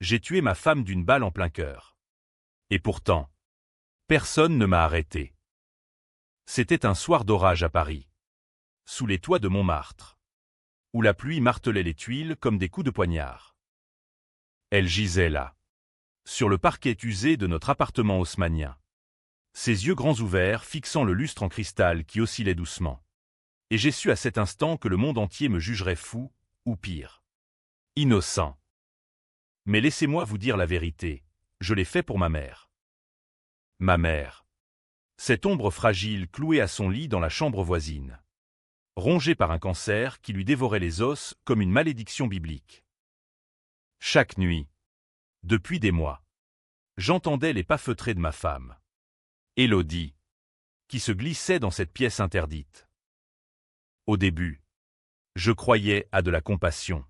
J'ai tué ma femme d'une balle en plein cœur. Et pourtant, personne ne m'a arrêté. C'était un soir d'orage à Paris, sous les toits de Montmartre, où la pluie martelait les tuiles comme des coups de poignard. Elle gisait là, sur le parquet usé de notre appartement haussmannien, ses yeux grands ouverts fixant le lustre en cristal qui oscillait doucement. Et j'ai su à cet instant que le monde entier me jugerait fou, ou pire, innocent. Mais laissez-moi vous dire la vérité, je l'ai fait pour ma mère. Ma mère. Cette ombre fragile clouée à son lit dans la chambre voisine. Rongée par un cancer qui lui dévorait les os comme une malédiction biblique. Chaque nuit, depuis des mois, j'entendais les pas feutrés de ma femme, Élodie, qui se glissait dans cette pièce interdite. Au début, je croyais à de la compassion,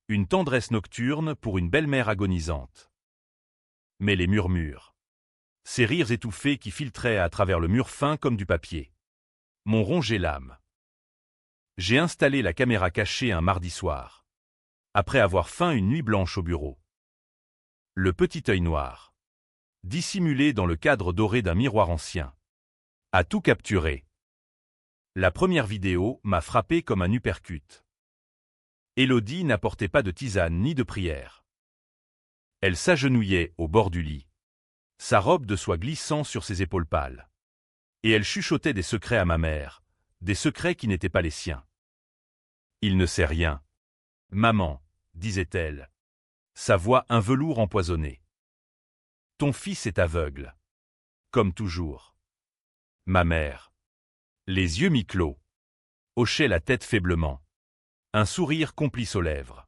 une tendresse nocturne pour une belle-mère agonisante. Mais les murmures, ces rires étouffés qui filtraient à travers le mur fin comme du papier, m'ont rongé l'âme. J'ai installé la caméra cachée un mardi soir, après avoir feint une nuit blanche au bureau. Le petit œil noir, dissimulé dans le cadre doré d'un miroir ancien, a tout capturé. La première vidéo m'a frappé comme un uppercut. Élodie n'apportait pas de tisane ni de prière. Elle s'agenouillait au bord du lit, sa robe de soie glissant sur ses épaules pâles. Et elle chuchotait des secrets à ma mère, des secrets qui n'étaient pas les siens. Il ne sait rien. Maman, disait-elle, sa voix un velours empoisonné. Ton fils est aveugle. Comme toujours. Ma mère, les yeux mi-clos, hochait la tête faiblement. Un sourire complice aux lèvres.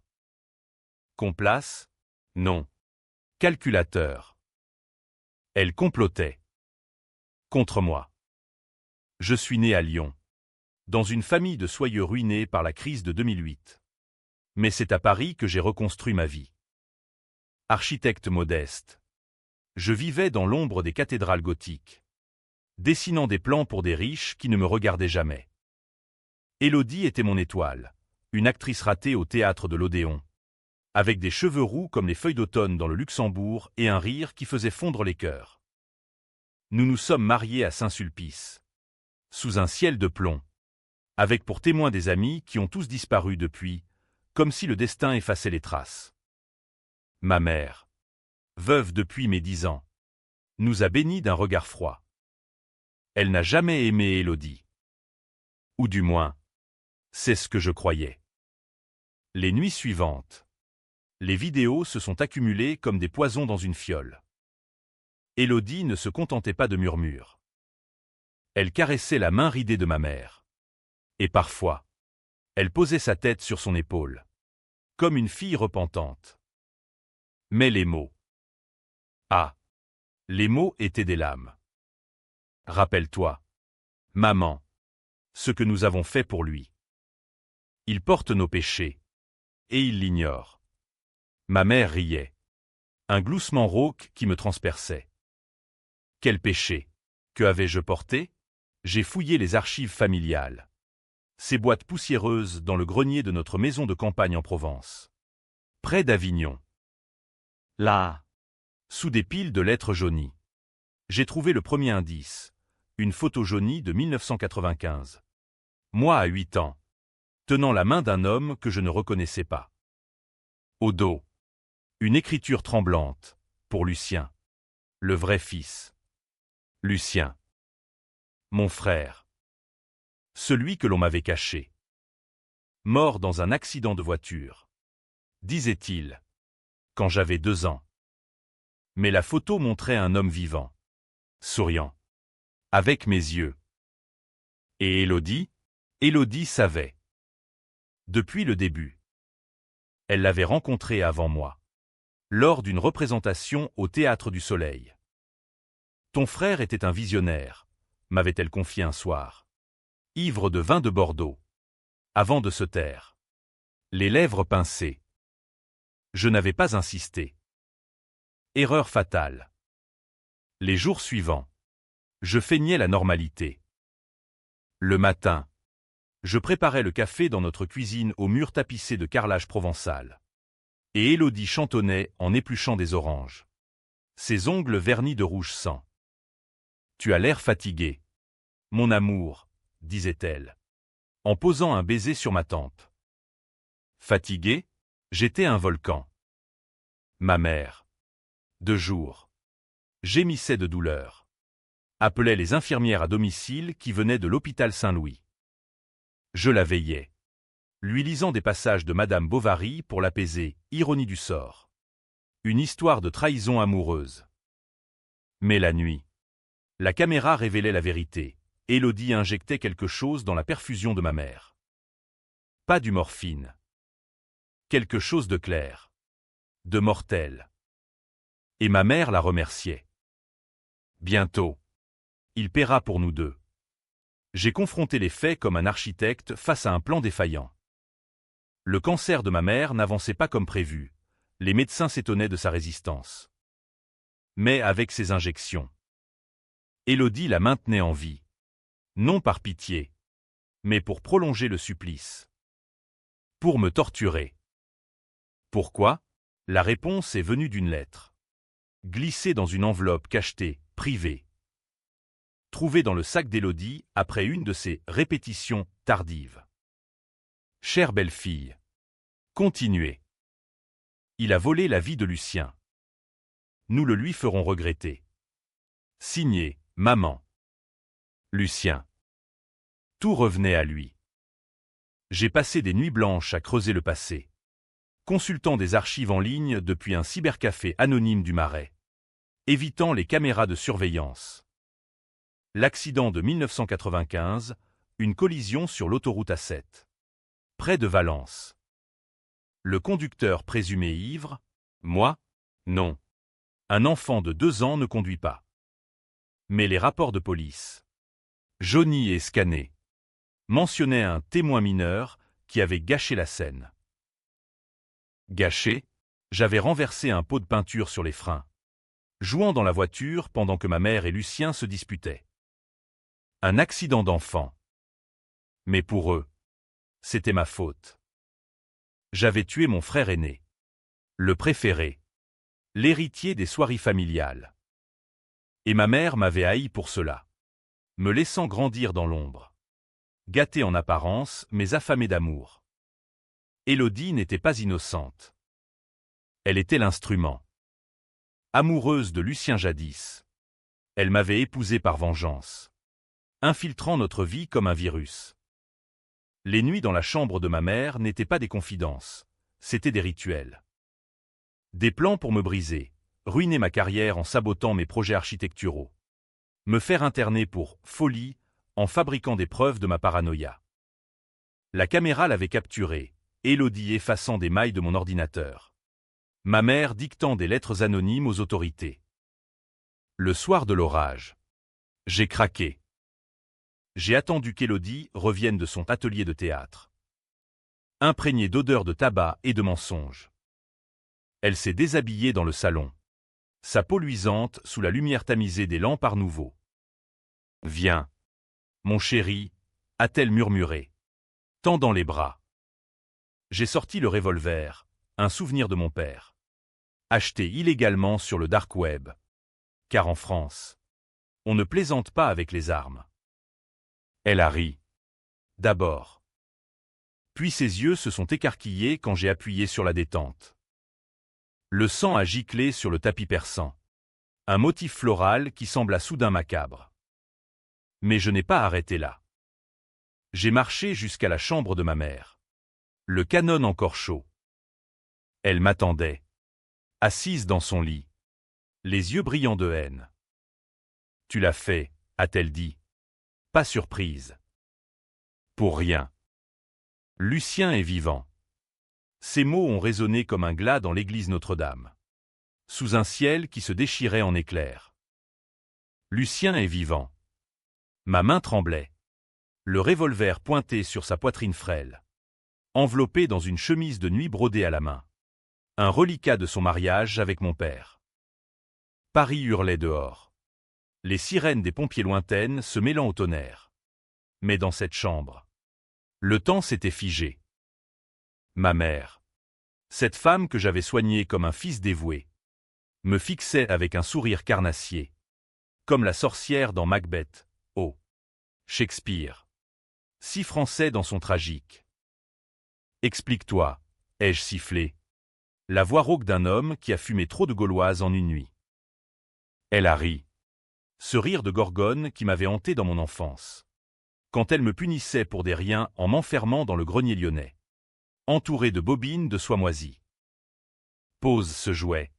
Complace? Non. Calculateur. Elle complotait. Contre moi. Je suis né à Lyon, dans une famille de soyeux ruinés par la crise de 2008. Mais c'est à Paris que j'ai reconstruit ma vie. Architecte modeste, je vivais dans l'ombre des cathédrales gothiques, dessinant des plans pour des riches qui ne me regardaient jamais. Élodie était mon étoile, une actrice ratée au théâtre de l'Odéon, avec des cheveux roux comme les feuilles d'automne dans le Luxembourg et un rire qui faisait fondre les cœurs. Nous nous sommes mariés à Saint-Sulpice, sous un ciel de plomb, avec pour témoins des amis qui ont tous disparu depuis, comme si le destin effaçait les traces. Ma mère, veuve depuis mes 10 ans, nous a bénis d'un regard froid. Elle n'a jamais aimé Élodie. Ou du moins, c'est ce que je croyais. Les nuits suivantes, les vidéos se sont accumulées comme des poisons dans une fiole. Élodie ne se contentait pas de murmures. Elle caressait la main ridée de ma mère. Et parfois, elle posait sa tête sur son épaule, comme une fille repentante. Mais les mots. Ah, les mots étaient des lames. Rappelle-toi, maman, ce que nous avons fait pour lui. Il porte nos péchés, et il l'ignore. Ma mère riait. Un gloussement rauque qui me transperçait. Quel péché? Que avais-je porté? J'ai fouillé les archives familiales. Ces boîtes poussiéreuses dans le grenier de notre maison de campagne en Provence. Près d'Avignon. Là, sous des piles de lettres jaunies, j'ai trouvé le premier indice, une photo jaunie de 1995. Moi à 8 ans, tenant la main d'un homme que je ne reconnaissais pas. Au dos, une écriture tremblante, pour Lucien, le vrai fils. Lucien. Mon frère. Celui que l'on m'avait caché. Mort dans un accident de voiture. Disait-il. Quand j'avais 2 ans. Mais la photo montrait un homme vivant. Souriant. Avec mes yeux. Et Élodie? Élodie savait. Depuis le début. Elle l'avait rencontré avant moi. Lors d'une représentation au Théâtre du Soleil. Ton frère était un visionnaire, m'avait-elle confié un soir. Ivre de vin de Bordeaux. Avant de se taire. Les lèvres pincées. Je n'avais pas insisté. Erreur fatale. Les jours suivants. Je feignais la normalité. Le matin. Je préparais le café dans notre cuisine au mur tapissé de carrelage provençal. Et Élodie chantonnait en épluchant des oranges. Ses ongles vernis de rouge sang. « Tu as l'air fatigué. Mon amour, disait-elle, en posant un baiser sur ma tempe. Fatigué? J'étais un volcan. Ma mère, de jour, gémissait de douleur. Appelait les infirmières à domicile qui venaient de l'hôpital Saint-Louis. Je la veillais, lui lisant des passages de Madame Bovary pour l'apaiser, ironie du sort. Une histoire de trahison amoureuse. Mais la nuit, la caméra révélait la vérité. Élodie injectait quelque chose dans la perfusion de ma mère. Pas du morphine. Quelque chose de clair. De mortel. Et ma mère la remerciait. Bientôt, il paiera pour nous deux. J'ai confronté les faits comme un architecte face à un plan défaillant. Le cancer de ma mère n'avançait pas comme prévu. Les médecins s'étonnaient de sa résistance. Mais avec ses injections, Élodie la maintenait en vie. Non par pitié, mais pour prolonger le supplice. Pour me torturer. Pourquoi? La réponse est venue d'une lettre. Glissée dans une enveloppe cachetée, privée. Trouvée dans le sac d'Élodie après une de ses répétitions tardives. Chère belle-fille. Continuez. Il a volé la vie de Lucien. Nous le lui ferons regretter. Signé, Maman. Lucien. Tout revenait à lui. J'ai passé des nuits blanches à creuser le passé, consultant des archives en ligne depuis un cybercafé anonyme du Marais, évitant les caméras de surveillance. L'accident de 1995, une collision sur l'autoroute A7, près de Valence. Le conducteur présumé ivre, moi, non. Un enfant de 2 ans ne conduit pas. Mais les rapports de police, jaunis et scannés, mentionnaient un témoin mineur qui avait gâché la scène. Gâché, j'avais renversé un pot de peinture sur les freins, jouant dans la voiture pendant que ma mère et Lucien se disputaient. Un accident d'enfant. Mais pour eux, c'était ma faute. J'avais tué mon frère aîné, le préféré, l'héritier des soieries familiales. Et ma mère m'avait haï pour cela, me laissant grandir dans l'ombre. Gâtée en apparence, mais affamée d'amour. Élodie n'était pas innocente. Elle était l'instrument. Amoureuse de Lucien jadis, elle m'avait épousé par vengeance, infiltrant notre vie comme un virus. Les nuits dans la chambre de ma mère n'étaient pas des confidences, c'étaient des rituels. Des plans pour me briser, ruiner ma carrière en sabotant mes projets architecturaux. Me faire interner pour folie en fabriquant des preuves de ma paranoïa. La caméra l'avait capturé, Élodie effaçant des mailles de mon ordinateur. Ma mère dictant des lettres anonymes aux autorités. Le soir de l'orage, j'ai craqué. J'ai attendu qu'Élodie revienne de son atelier de théâtre. Imprégnée d'odeurs de tabac et de mensonges. Elle s'est déshabillée dans le salon, sa peau luisante sous la lumière tamisée des lampes Art Nouveau. « Viens, mon chéri », a-t-elle murmuré, tendant les bras. J'ai sorti le revolver, un souvenir de mon père. Acheté illégalement sur le dark web. Car en France, on ne plaisante pas avec les armes. Elle a ri. D'abord. Puis ses yeux se sont écarquillés quand j'ai appuyé sur la détente. Le sang a giclé sur le tapis persan. Un motif floral qui sembla soudain macabre. Mais je n'ai pas arrêté là. J'ai marché jusqu'à la chambre de ma mère. Le canon encore chaud. Elle m'attendait, assise dans son lit, les yeux brillants de haine. « Tu l'as fait », a-t-elle dit. Pas surprise. Pour rien. Lucien est vivant. Ces mots ont résonné comme un glas dans l'église Notre-Dame, sous un ciel qui se déchirait en éclairs. Lucien est vivant. Ma main tremblait. Le revolver pointé sur sa poitrine frêle. Enveloppé dans une chemise de nuit brodée à la main. Un reliquat de son mariage avec mon père. Paris hurlait dehors. Les sirènes des pompiers lointaines se mêlant au tonnerre. Mais dans cette chambre, le temps s'était figé. Ma mère, Cette femme que j'avais soignée comme un fils dévoué me fixait avec un sourire carnassier, comme la sorcière dans Macbeth. Oh Shakespeare, si français dans son tragique. Explique-toi, ai-je sifflé. La voix rauque d'un homme qui a fumé trop de gauloises en une nuit. Elle a ri. Ce rire de gorgone qui m'avait hanté dans mon enfance. Quand elle me punissait pour des riens en m'enfermant dans le grenier lyonnais, entouré de bobines de soie moisie. Pose ce jouet,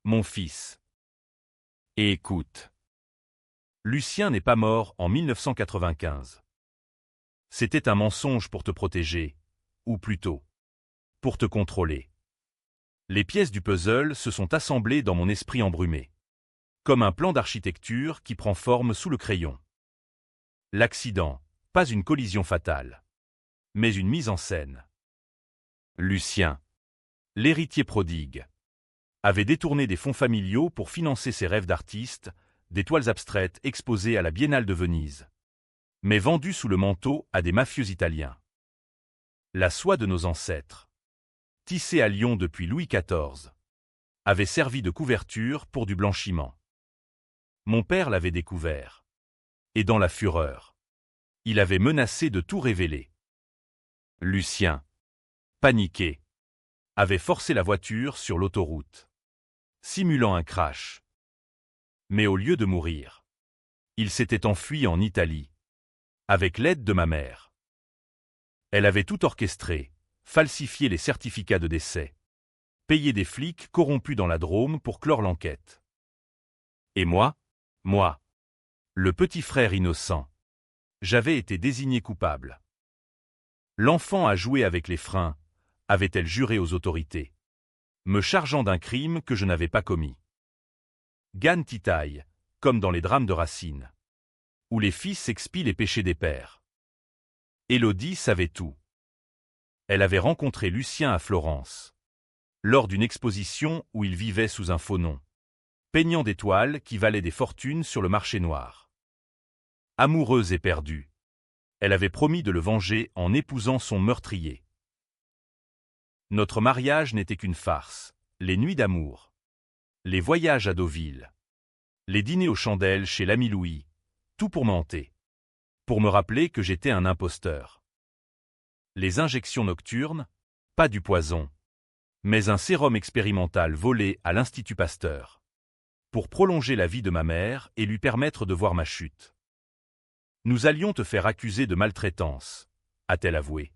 mon fils. Et écoute. Lucien n'est pas mort en 1995. C'était un mensonge pour te protéger, ou plutôt, pour te contrôler. Les pièces du puzzle se sont assemblées dans mon esprit embrumé, comme un plan d'architecture qui prend forme sous le crayon. L'accident, pas une collision fatale, mais une mise en scène. Lucien, l'héritier prodigue, avait détourné des fonds familiaux pour financer ses rêves d'artiste, des toiles abstraites exposées à la Biennale de Venise, mais vendues sous le manteau à des mafieux italiens. La soie de nos ancêtres, tissée à Lyon depuis Louis XIV, avait servi de couverture pour du blanchiment. Mon père l'avait découvert. Et dans la fureur, il avait menacé de tout révéler. Lucien, paniqué, avait forcé la voiture sur l'autoroute, simulant un crash. Mais au lieu de mourir, il s'était enfui en Italie, avec l'aide de ma mère. Elle avait tout orchestré, falsifié les certificats de décès, payé des flics corrompus dans la Drôme pour clore l'enquête. Et moi, le petit frère innocent, j'avais été désigné coupable. L'enfant a joué avec les freins, avait-elle juré aux autorités, me chargeant d'un crime que je n'avais pas commis. Gan titaille, comme dans les drames de Racine, où les fils expient les péchés des pères. Élodie savait tout. Elle avait rencontré Lucien à Florence, lors d'une exposition où il vivait sous un faux nom, peignant des toiles qui valaient des fortunes sur le marché noir. Amoureuse et perdue, elle avait promis de le venger en épousant son meurtrier. Notre mariage n'était qu'une farce, les nuits d'amour, les voyages à Deauville, les dîners aux chandelles chez l'ami Louis, tout pour me hanter, pour me rappeler que j'étais un imposteur. Les injections nocturnes, pas du poison, mais un sérum expérimental volé à l'Institut Pasteur, pour prolonger la vie de ma mère et lui permettre de voir ma chute. Nous allions te faire accuser de maltraitance, a-t-elle avoué,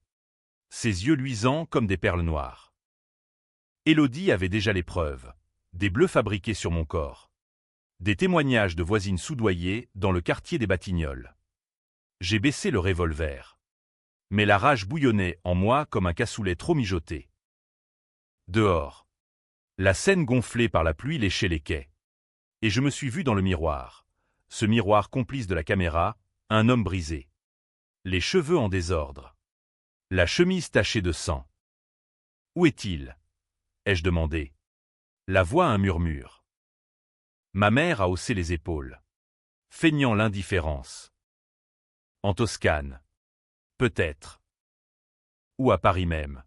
ses yeux luisants comme des perles noires. Élodie avait déjà les preuves, des bleus fabriqués sur mon corps, des témoignages de voisines soudoyées dans le quartier des Batignolles. J'ai baissé le revolver. Mais la rage bouillonnait en moi comme un cassoulet trop mijoté. Dehors, la Seine gonflée par la pluie léchait les quais. Et je me suis vu dans le miroir, ce miroir complice de la caméra, un homme brisé. Les cheveux en désordre. La chemise tachée de sang. Où est-il ? Ai-je demandé. La voix un murmure. Ma mère a haussé les épaules, feignant l'indifférence. En Toscane. Peut-être. Ou à Paris même.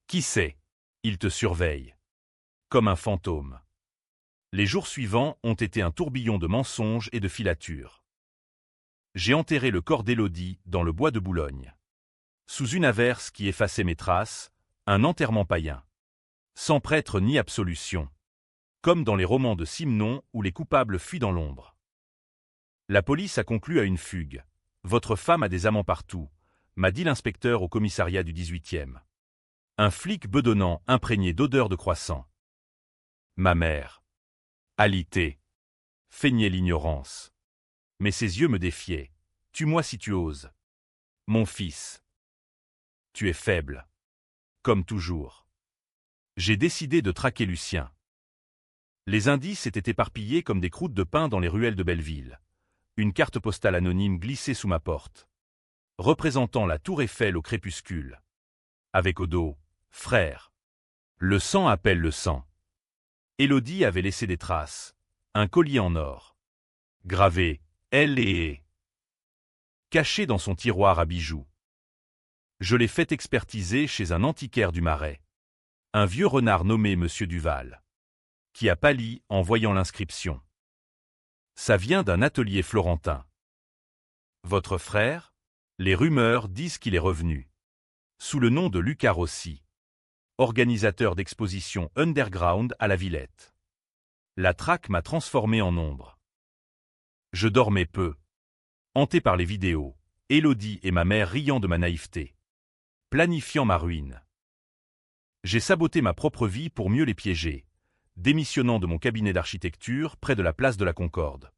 Qui sait ? Il te surveille. Comme un fantôme. Les jours suivants ont été un tourbillon de mensonges et de filatures. J'ai enterré le corps d'Élodie dans le bois de Boulogne. Sous une averse qui effaçait mes traces, un enterrement païen. Sans prêtre ni absolution. Comme dans les romans de Simenon où les coupables fuient dans l'ombre. La police a conclu à une fugue. Votre femme a des amants partout, m'a dit l'inspecteur au commissariat du 18e. Un flic bedonnant imprégné d'odeur de croissant. Ma mère, alitée, feignait l'ignorance. Mais ses yeux me défiaient. Tue-moi si tu oses. Mon fils. Tu es faible. Comme toujours. J'ai décidé de traquer Lucien. Les indices étaient éparpillés comme des croûtes de pain dans les ruelles de Belleville. Une carte postale anonyme glissée sous ma porte, représentant la tour Eiffel au crépuscule. Avec au dos, frère. Le sang appelle le sang. Élodie avait laissé des traces, un collier en or. Gravé, elle et caché dans son tiroir à bijoux. Je l'ai fait expertiser chez un antiquaire du Marais. Un vieux renard nommé Monsieur Duval, qui a pâli en voyant l'inscription. Ça vient d'un atelier florentin. Votre frère? Les rumeurs disent qu'il est revenu. Sous le nom de Lucas Rossi, organisateur d'expositions underground à la Villette. La traque m'a transformé en ombre. Je dormais peu. Hanté par les vidéos, Élodie et ma mère riant de ma naïveté. Planifiant ma ruine. J'ai saboté ma propre vie pour mieux les piéger, démissionnant de mon cabinet d'architecture près de la place de la Concorde.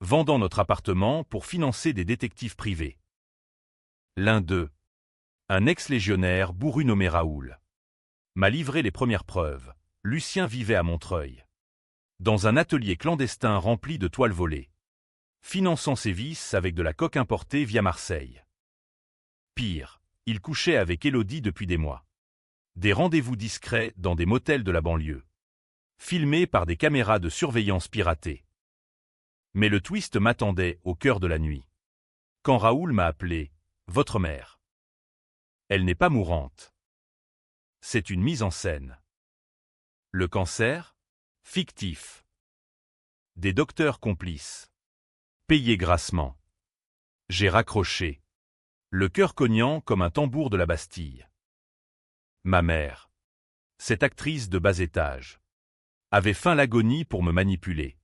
Vendant notre appartement pour financer des détectives privés. L'un d'eux, un ex-légionnaire bourru nommé Raoul, m'a livré les premières preuves. Lucien vivait à Montreuil, dans un atelier clandestin rempli de toiles volées, finançant ses vices avec de la coque importée via Marseille. Pire, il couchait avec Élodie depuis des mois. Des rendez-vous discrets dans des motels de la banlieue, filmés par des caméras de surveillance piratées. Mais le twist m'attendait au cœur de la nuit. Quand Raoul m'a appelé « Votre mère ». Elle n'est pas mourante. C'est une mise en scène. Le cancer? Fictif. Des docteurs complices. Payés grassement. J'ai raccroché, le cœur cognant comme un tambour de la Bastille. Ma mère, cette actrice de bas étage, avait feint l'agonie pour me manipuler,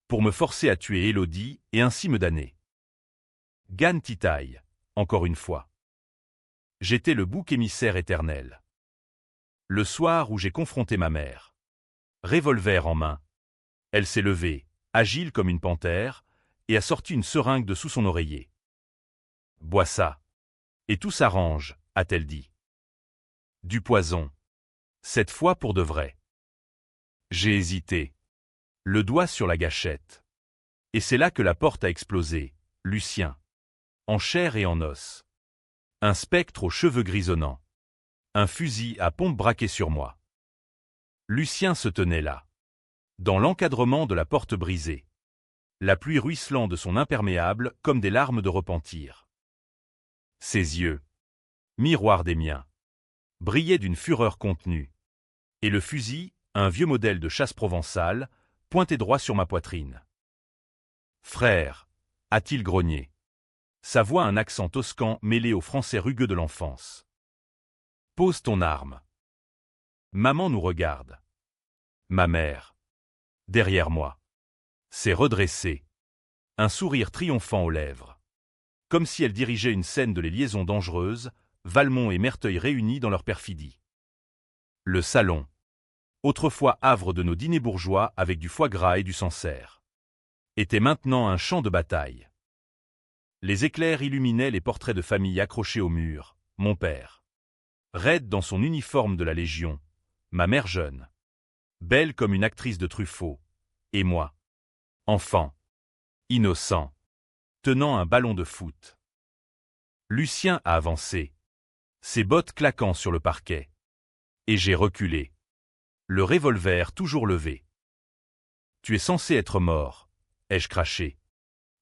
pour me forcer à tuer Élodie et ainsi me damner. Gan Titaï, encore une fois. J'étais le bouc émissaire éternel. Le soir où j'ai confronté ma mère, revolver en main, elle s'est levée, agile comme une panthère, et a sorti une seringue de sous son oreiller. « Bois ça, et tout s'arrange », a-t-elle dit. Du poison. Cette fois pour de vrai. J'ai hésité, le doigt sur la gâchette. Et c'est là que la porte a explosé, Lucien. En chair et en os. Un spectre aux cheveux grisonnants. Un fusil à pompe braqué sur moi. Lucien se tenait là, dans l'encadrement de la porte brisée. La pluie ruisselant de son imperméable comme des larmes de repentir. Ses yeux, miroir des miens, brillaient d'une fureur contenue. Et le fusil, un vieux modèle de chasse provençale, pointait droit sur ma poitrine. « Frère », a-t-il grogné. Sa voix un accent toscan mêlé au français rugueux de l'enfance. « Pose ton arme. » Maman nous regarde. Ma mère, derrière moi, s'est redressée, un sourire triomphant aux lèvres. Comme si elle dirigeait une scène de Les Liaisons dangereuses, Valmont et Merteuil réunis dans leur perfidie. Le salon, autrefois havre de nos dîners bourgeois avec du foie gras et du Sancerre, était maintenant un champ de bataille. Les éclairs illuminaient les portraits de famille accrochés au mur, mon père, raide dans son uniforme de la Légion, ma mère jeune, belle comme une actrice de Truffaut, et moi, enfant, innocent, tenant un ballon de foot. Lucien a avancé, ses bottes claquant sur le parquet, et j'ai reculé, le revolver toujours levé. « Tu es censé être mort », ai-je craché,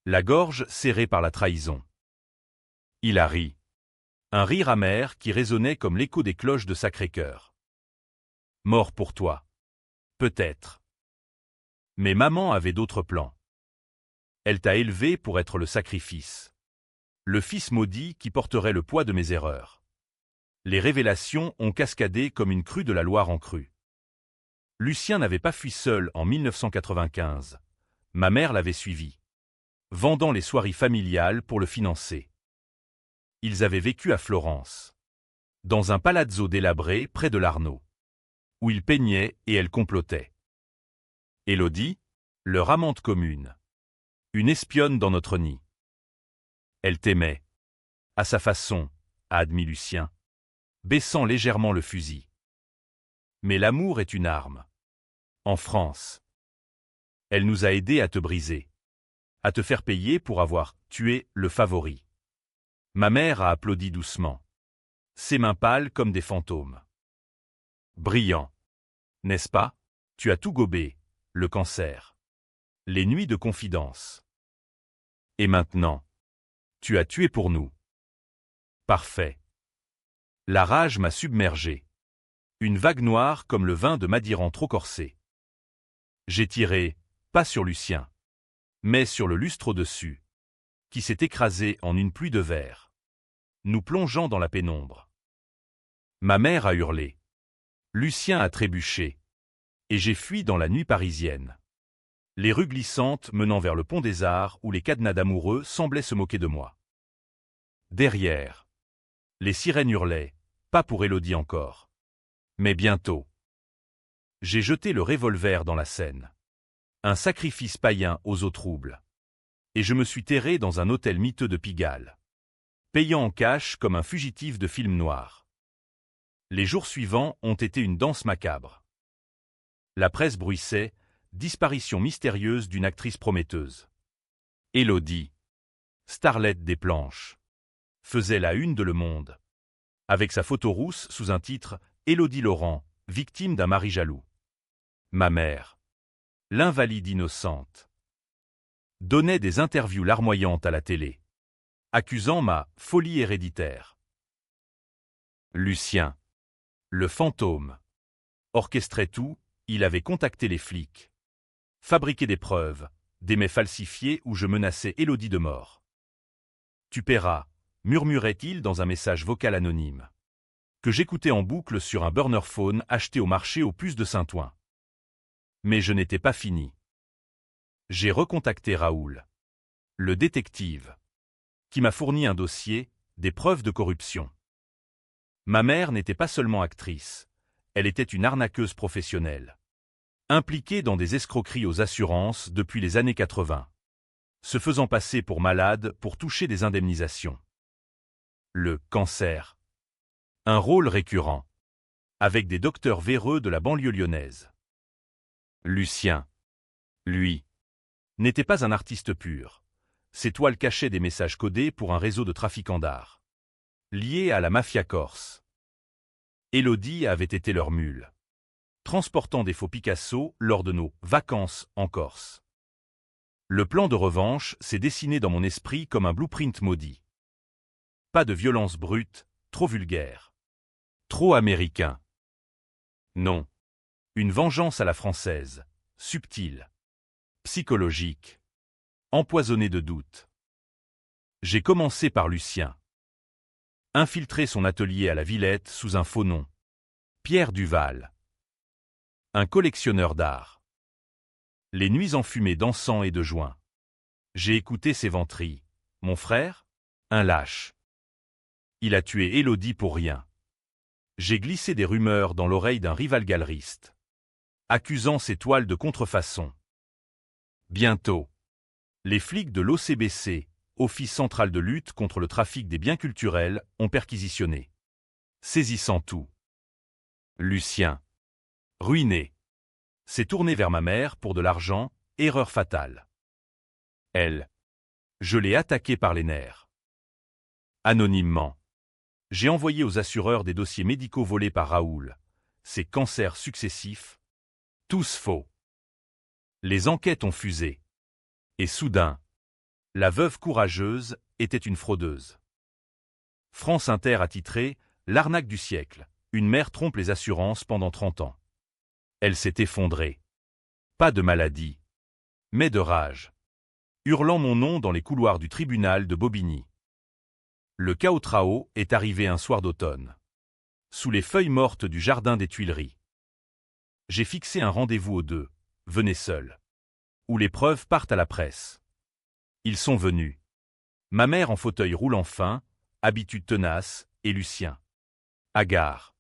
la gorge serrée par la trahison. Il a ri, un rire amer qui résonnait comme l'écho des cloches de Sacré-Cœur. « Mort pour toi. Peut-être. Mais maman avait d'autres plans. Elle t'a élevé pour être le sacrifice. Le fils maudit qui porterait le poids de mes erreurs. Les révélations ont cascadé comme une crue de la Loire en crue. Lucien n'avait pas fui seul en 1995. Ma mère l'avait suivi, vendant les soirées familiales pour le financer. Ils avaient vécu à Florence, dans un palazzo délabré près de l'Arnaud, où ils peignaient et elle complotait. Élodie, leur amante commune, une espionne dans notre nid. Elle t'aimait, à sa façon, a admis Lucien, baissant légèrement le fusil. Mais l'amour est une arme. En France. Elle nous a aidés à te briser, à te faire payer pour avoir tué le favori. Ma mère a applaudi doucement, ses mains pâles comme des fantômes. Brillant, n'est-ce pas? Tu as tout gobé, le cancer, les nuits de confidence. Et maintenant, tu as tué pour nous. Parfait. La rage m'a submergé. Une vague noire comme le vin de Madiran trop corsé. J'ai tiré, pas sur Lucien, mais sur le lustre au-dessus, qui s'est écrasé en une pluie de verre, nous plongeant dans la pénombre. Ma mère a hurlé. Lucien a trébuché. Et j'ai fui dans la nuit parisienne. Les rues glissantes menant vers le pont des Arts où les cadenas d'amoureux semblaient se moquer de moi. Derrière. Les sirènes hurlaient, pas pour Élodie encore. Mais bientôt. J'ai jeté le revolver dans la Seine. Un sacrifice païen aux eaux troubles. Et je me suis terré dans un hôtel miteux de Pigalle. Payant en cash comme un fugitif de film noir. Les jours suivants ont été une danse macabre. La presse bruissait, disparition mystérieuse d'une actrice prometteuse. Élodie, starlette des planches, faisait la une de Le Monde, avec sa photo rousse sous un titre « Élodie Laurent, victime d'un mari jaloux ». Ma mère, l'invalide innocente, donnait des interviews larmoyantes à la télé, accusant ma « folie héréditaire ». Lucien, le fantôme, orchestrait tout. Il avait contacté les flics, fabriqué des preuves, des mets falsifiés où je menaçais Élodie de mort. Tu paieras, murmurait-il dans un message vocal anonyme, que j'écoutais en boucle sur un burner phone acheté au marché aux puces de Saint-Ouen. Mais je n'étais pas fini. J'ai recontacté Raoul, le détective, qui m'a fourni un dossier, des preuves de corruption. Ma mère n'était pas seulement actrice. Elle était une arnaqueuse professionnelle, impliquée dans des escroqueries aux assurances depuis les années 80, se faisant passer pour malade pour toucher des indemnisations. Le cancer. Un rôle récurrent, avec des docteurs véreux de la banlieue lyonnaise. Lucien, lui, n'était pas un artiste pur. Ses toiles cachaient des messages codés pour un réseau de trafiquants d'art, liés à la mafia corse. Élodie avait été leur mule, transportant des faux Picasso lors de nos vacances en Corse. Le plan de revanche s'est dessiné dans mon esprit comme un blueprint maudit. Pas de violence brute, trop vulgaire, trop américain. Non. Une vengeance à la française, subtile, psychologique, empoisonnée de doutes. J'ai commencé par Lucien. Infiltrer son atelier à la Villette sous un faux nom. Pierre Duval. Un collectionneur d'art. Les nuits enfumées d'encens et de joint. J'ai écouté ses vanteries. Mon frère, un lâche. Il a tué Élodie pour rien. J'ai glissé des rumeurs dans l'oreille d'un rival galeriste, accusant ses toiles de contrefaçon. Bientôt, les flics de l'OCBC, Office central de lutte contre le trafic des biens culturels, ont perquisitionné, saisissant tout. Lucien, ruiné, s'est tourné vers ma mère pour de l'argent, erreur fatale. Elle, je l'ai attaquée par les nerfs. Anonymement, j'ai envoyé aux assureurs des dossiers médicaux volés par Raoul, ces cancers successifs, tous faux. Les enquêtes ont fusé. Et soudain, la veuve courageuse était une fraudeuse. France Inter a titré « L'arnaque du siècle, une mère trompe les assurances pendant 30 ans ». Elle s'est effondrée. Pas de maladie, mais de rage, hurlant mon nom dans les couloirs du tribunal de Bobigny. Le chaos est arrivé un soir d'automne, sous les feuilles mortes du jardin des Tuileries. J'ai fixé un rendez-vous aux deux, venez seuls, où les preuves partent à la presse. Ils sont venus. Ma mère en fauteuil roulant fin, habitude tenace, et Lucien, hagard.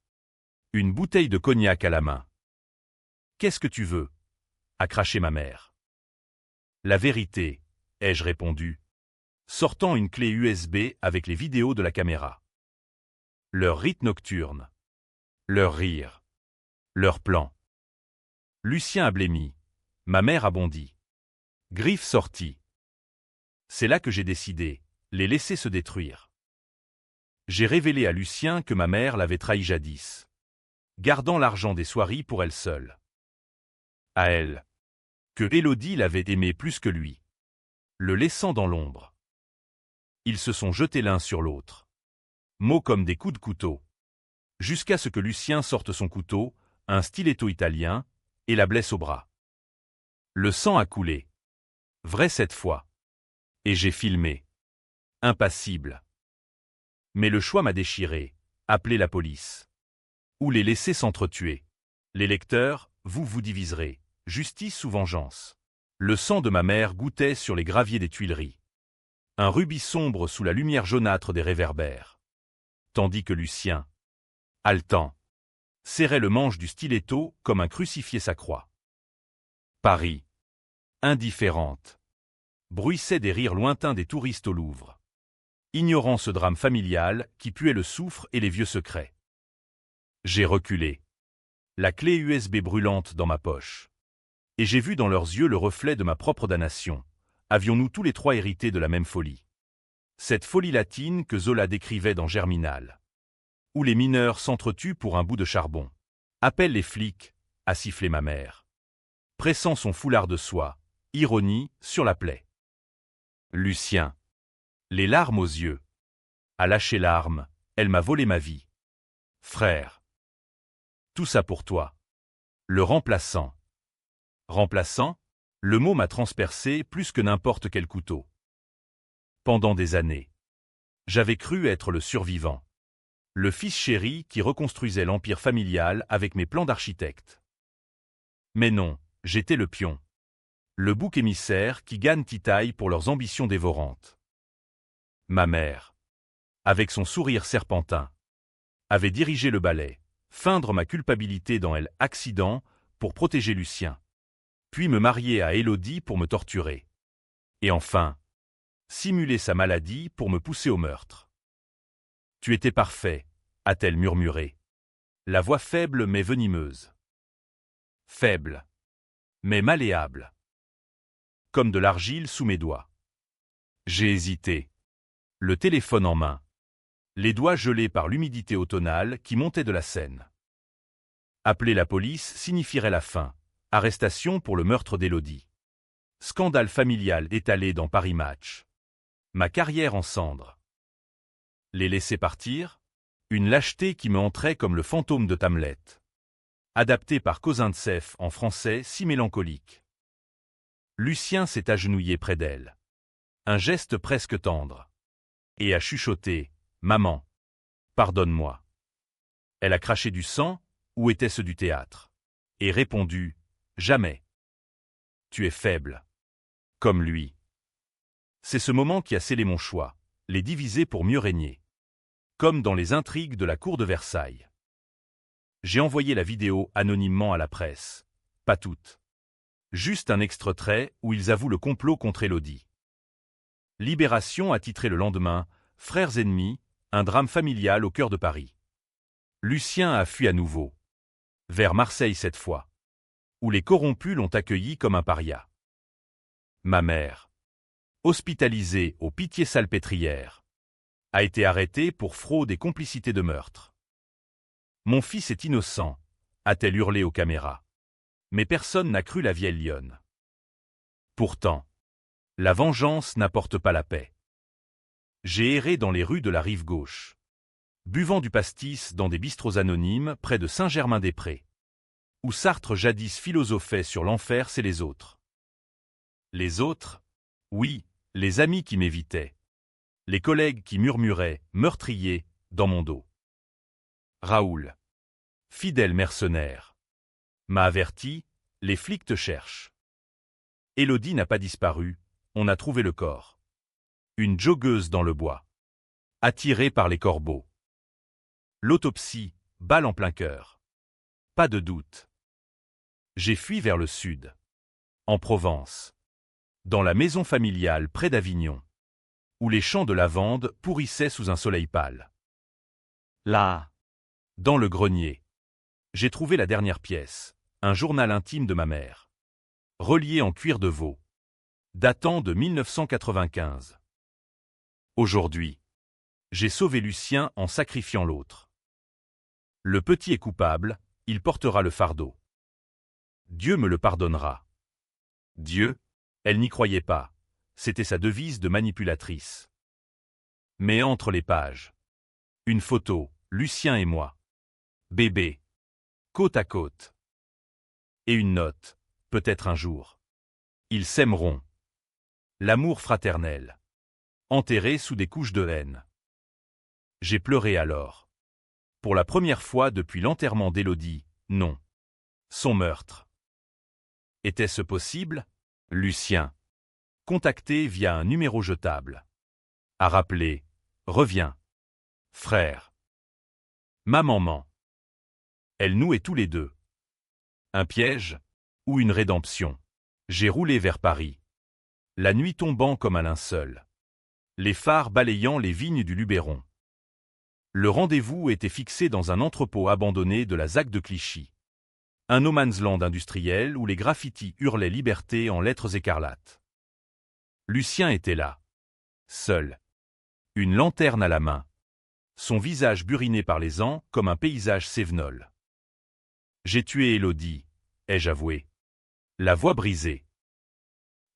Une bouteille de cognac à la main. « Qu'est-ce que tu veux » a craché ma mère. « La vérité » ai-je répondu, sortant une clé USB avec les vidéos de la caméra. Leur rite nocturne. Leur rire. Leur plan. Lucien a blêmi. Ma mère a bondi. Griffe sortie. C'est là que j'ai décidé, les laisser se détruire. J'ai révélé à Lucien que ma mère l'avait trahi jadis, gardant l'argent des soieries pour elle seule. À elle. Que Élodie l'avait aimé plus que lui, le laissant dans l'ombre. Ils se sont jetés l'un sur l'autre. Mots comme des coups de couteau. jusqu'à ce que Lucien sorte son couteau, un stiletto italien, et la blesse au bras. Le sang a coulé. Vrai cette fois. Et j'ai filmé. Impassible. Mais le choix m'a déchiré. Appeler la police. Ou les laisser s'entretuer. Les lecteurs, vous vous diviserez. Justice ou vengeance. Le sang de ma mère goûtait sur les graviers des Tuileries. Un rubis sombre sous la lumière jaunâtre des réverbères. Tandis que Lucien, haletant, serrait le manche du stiletto comme un crucifié sa croix. Paris, indifférente, bruissait des rires lointains des touristes au Louvre, ignorant ce drame familial qui puait le soufre et les vieux secrets. J'ai reculé, la clé USB brûlante dans ma poche, et j'ai vu dans leurs yeux le reflet de ma propre damnation. Avions-nous tous les trois hérité de la même folie? Cette folie latine que Zola décrivait dans Germinal, où les mineurs s'entretuent pour un bout de charbon. Appelle les flics, a sifflé ma mère, pressant son foulard de soie, ironie, sur la plaie. Lucien, les larmes aux yeux, a lâché l'arme, elle m'a volé ma vie. Frère. Tout ça pour toi. Le remplaçant. Remplaçant? Le mot m'a transpercé plus que n'importe quel couteau. Pendant des années, j'avais cru être le survivant. Le fils chéri qui reconstruisait l'empire familial avec mes plans d'architecte. Mais non, j'étais le pion. Le bouc émissaire qui gagne titaille pour leurs ambitions dévorantes. Ma mère, avec son sourire serpentin, avait dirigé le balai, feindre ma culpabilité dans El Accident pour protéger Lucien, puis me marier à Élodie pour me torturer. Et enfin, simuler sa maladie pour me pousser au meurtre. Tu étais parfait, a-t-elle murmuré. La voix faible mais venimeuse. Faible, mais malléable. Comme de l'argile sous mes doigts. J'ai hésité. Le téléphone en main. Les doigts gelés par l'humidité automnale qui montait de la Seine. Appeler la police signifierait la fin. Arrestation pour le meurtre d'Élodie. Scandale familial étalé dans Paris Match. Ma carrière en cendres. Les laisser partir? Une lâcheté qui me entrait comme le fantôme de Hamlet. Adapté par Kozintsev en français si mélancolique. Lucien s'est agenouillé près d'elle. Un geste presque tendre. Et a chuchoté, « Maman, pardonne-moi ». Elle a craché du sang, ou était-ce du théâtre? Et répondu, « Jamais. Tu es faible. Comme lui. » C'est ce moment qui a scellé mon choix, les diviser pour mieux régner. Comme dans les intrigues de la cour de Versailles. J'ai envoyé la vidéo anonymement à la presse. Pas toute. Juste un extrait où ils avouent le complot contre Élodie. Libération a titré le lendemain « Frères ennemis, un drame familial au cœur de Paris ». Lucien a fui à nouveau. Vers Marseille cette fois. Où les corrompus l'ont accueilli comme un paria. Ma mère, hospitalisée au Pitié-Salpêtrière, a été arrêtée pour fraude et complicité de meurtre. Mon fils est innocent, a-t-elle hurlé aux caméras. Mais personne n'a cru la vieille lionne. Pourtant, la vengeance n'apporte pas la paix. J'ai erré dans les rues de la rive gauche, buvant du pastis dans des bistrots anonymes près de Saint-Germain-des-Prés, où Sartre jadis philosophait sur l'enfer c'est les autres. Les autres? Oui, les amis qui m'évitaient. Les collègues qui murmuraient, meurtriers, dans mon dos. Raoul, fidèle mercenaire, m'a averti, les flics te cherchent. Élodie n'a pas disparu, on a trouvé le corps. Une joggeuse dans le bois. Attirée par les corbeaux. L'autopsie, balle en plein cœur. Pas de doute. J'ai fui vers le sud. En Provence. Dans la maison familiale près d'Avignon. Où les champs de lavande pourrissaient sous un soleil pâle. Là, dans le grenier, j'ai trouvé la dernière pièce, un journal intime de ma mère. Relié en cuir de veau. Datant de 1995. Aujourd'hui, j'ai sauvé Lucien en sacrifiant l'autre. Le petit est coupable, il portera le fardeau. Dieu me le pardonnera. Dieu, elle n'y croyait pas, c'était sa devise de manipulatrice. Mais entre les pages, une photo, Lucien et moi. Bébé. Côte à côte. Et une note, peut-être un jour. Ils s'aimeront. L'amour fraternel. Enterré sous des couches de haine. J'ai pleuré alors. Pour la première fois depuis l'enterrement d'Élodie, non. Son meurtre. Était-ce possible? Lucien. Contacté via un numéro jetable. A rappelé. Reviens. Frère. Maman ment. Elle nous et tous les deux. Un piège? Ou une rédemption? J'ai roulé vers Paris. La nuit tombant comme un linceul. Les phares balayant les vignes du Luberon. Le rendez-vous était fixé dans un entrepôt abandonné de la ZAC de Clichy. Un no man's land industriel où les graffitis hurlaient liberté en lettres écarlates. Lucien était là. Seul. Une lanterne à la main. Son visage buriné par les ans comme un paysage cévenol. J'ai tué Élodie, ai-je avoué. La voix brisée.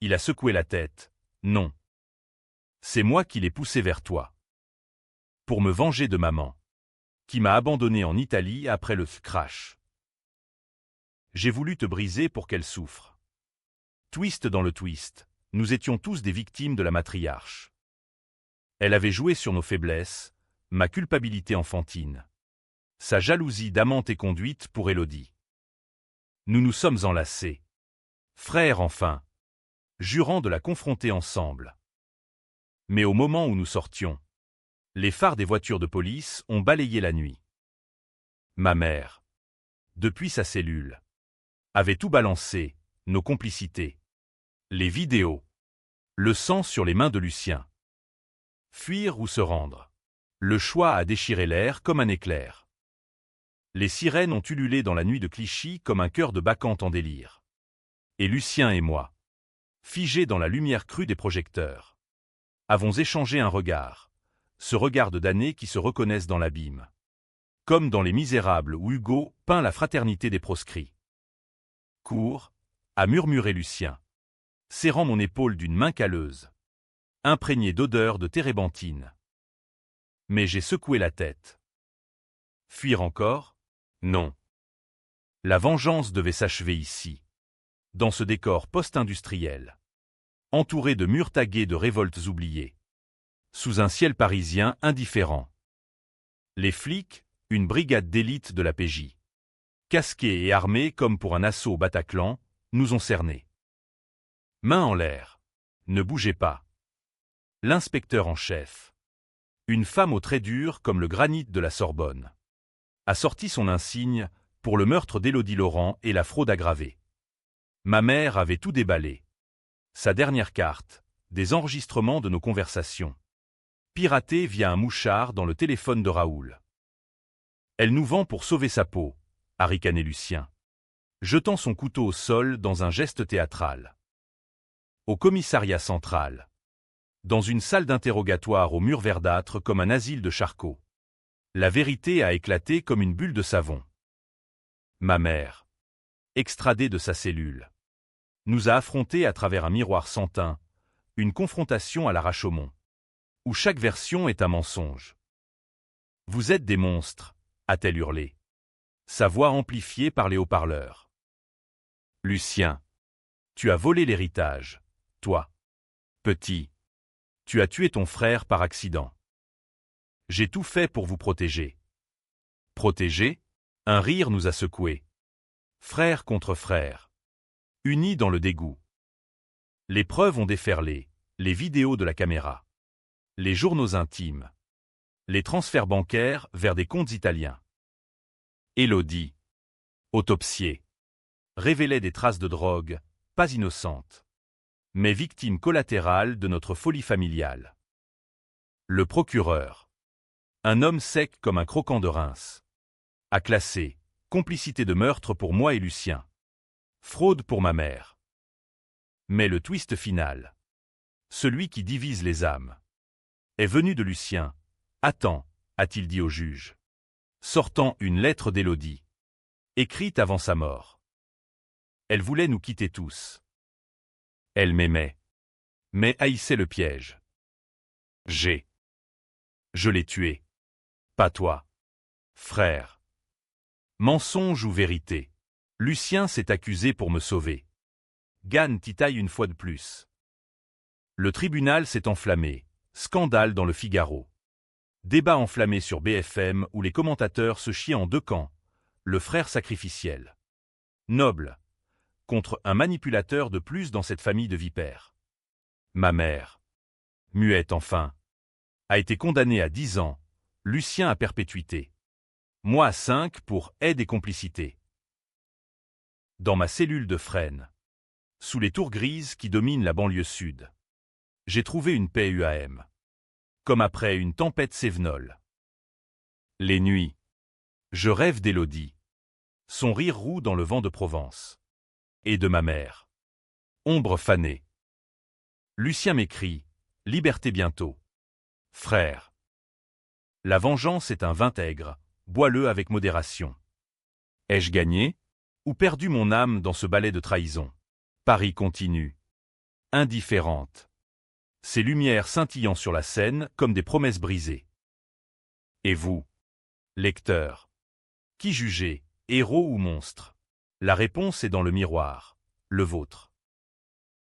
Il a secoué la tête. Non. C'est moi qui l'ai poussé vers toi. Pour me venger de maman. Qui m'a abandonné en Italie après le crash. J'ai voulu te briser pour qu'elle souffre. Twist dans le twist, nous étions tous des victimes de la matriarche. Elle avait joué sur nos faiblesses, ma culpabilité enfantine. Sa jalousie d'amante et conduite pour Élodie. Nous nous sommes enlacés. Frères enfin. Jurant de la confronter ensemble. Mais au moment où nous sortions, les phares des voitures de police ont balayé la nuit. Ma mère, depuis sa cellule, avait tout balancé, nos complicités. Les vidéos. Le sang sur les mains de Lucien. Fuir ou se rendre. Le choix a déchiré l'air comme un éclair. Les sirènes ont ululé dans la nuit de Clichy comme un chœur de bacchante en délire. Et Lucien et moi, figés dans la lumière crue des projecteurs, avons échangé un regard, ce regard de damnés qui se reconnaissent dans l'abîme. Comme dans Les Misérables où Hugo peint la fraternité des proscrits. Cours, a murmuré Lucien, serrant mon épaule d'une main calleuse, imprégnée d'odeur de térébenthine. Mais j'ai secoué la tête. Fuir encore? Non. La vengeance devait s'achever ici, dans ce décor post-industriel, entouré de murs tagués de révoltes oubliées, sous un ciel parisien indifférent. Les flics, une brigade d'élite de la PJ, casqués et armés comme pour un assaut au Bataclan, nous ont cernés. Main en l'air. Ne bougez pas. L'inspecteur en chef, une femme aux traits durs comme le granit de la Sorbonne, a sorti son insigne pour le meurtre d'Élodie Laurent et la fraude aggravée. Ma mère avait tout déballé. Sa dernière carte, des enregistrements de nos conversations. Piratés via un mouchard dans le téléphone de Raoul. Elle nous vend pour sauver sa peau, a ricané Lucien, jetant son couteau au sol dans un geste théâtral. Au commissariat central. Dans une salle d'interrogatoire aux murs verdâtres comme un asile de Charcot. La vérité a éclaté comme une bulle de savon. Ma mère, extradée de sa cellule, nous a affrontés à travers un miroir sans teint, une confrontation à la Rashomon, où chaque version est un mensonge. Vous êtes des monstres, a-t-elle hurlé, sa voix amplifiée par les haut-parleurs. Lucien, tu as volé l'héritage, toi, petit. Tu as tué ton frère par accident. J'ai tout fait pour vous protéger. Protéger? Un rire nous a secoués. Frère contre frère. Unis dans le dégoût. Les preuves ont déferlé, les vidéos de la caméra. Les journaux intimes. Les transferts bancaires vers des comptes italiens. Élodie, autopsiée, révélait des traces de drogue, pas innocentes, mais victime collatérale de notre folie familiale. Le procureur, un homme sec comme un croquant de Reims, a classé complicité de meurtre pour moi et Lucien, fraude pour ma mère. Mais le twist final, celui qui divise les âmes, est venu de Lucien. Attends, a-t-il dit au juge, sortant une lettre d'Élodie, écrite avant sa mort. Elle voulait nous quitter tous. Elle m'aimait, mais haïssait le piège. Je l'ai tué. Pas toi, frère. Mensonge ou vérité? Lucien s'est accusé pour me sauver. Gann titaille une fois de plus. Le tribunal s'est enflammé. Scandale dans le Figaro. Débat enflammé sur BFM où les commentateurs se chient en deux camps. Le frère sacrificiel. Noble. Contre un manipulateur de plus dans cette famille de vipères. Ma mère. Muette enfin. A été condamnée à 10 ans. Lucien à perpétuité. Moi à 5 pour aide et complicité. Dans ma cellule de Fresnes. Sous les tours grises qui dominent la banlieue sud. J'ai trouvé une paix UAM. Comme après une tempête cévenole. Les nuits. Je rêve d'Élodie. Son rire roux dans le vent de Provence. Et de ma mère. Ombre fanée. Lucien m'écrit. Liberté bientôt. Frère. La vengeance est un vinaigre. Bois-le avec modération. Ai-je gagné? Ou perdu mon âme dans ce ballet de trahison? Paris continue. Indifférente. Ses lumières scintillant sur la scène comme des promesses brisées. Et vous, lecteur? Qui jugez, héros ou monstre? La réponse est dans le miroir, le vôtre.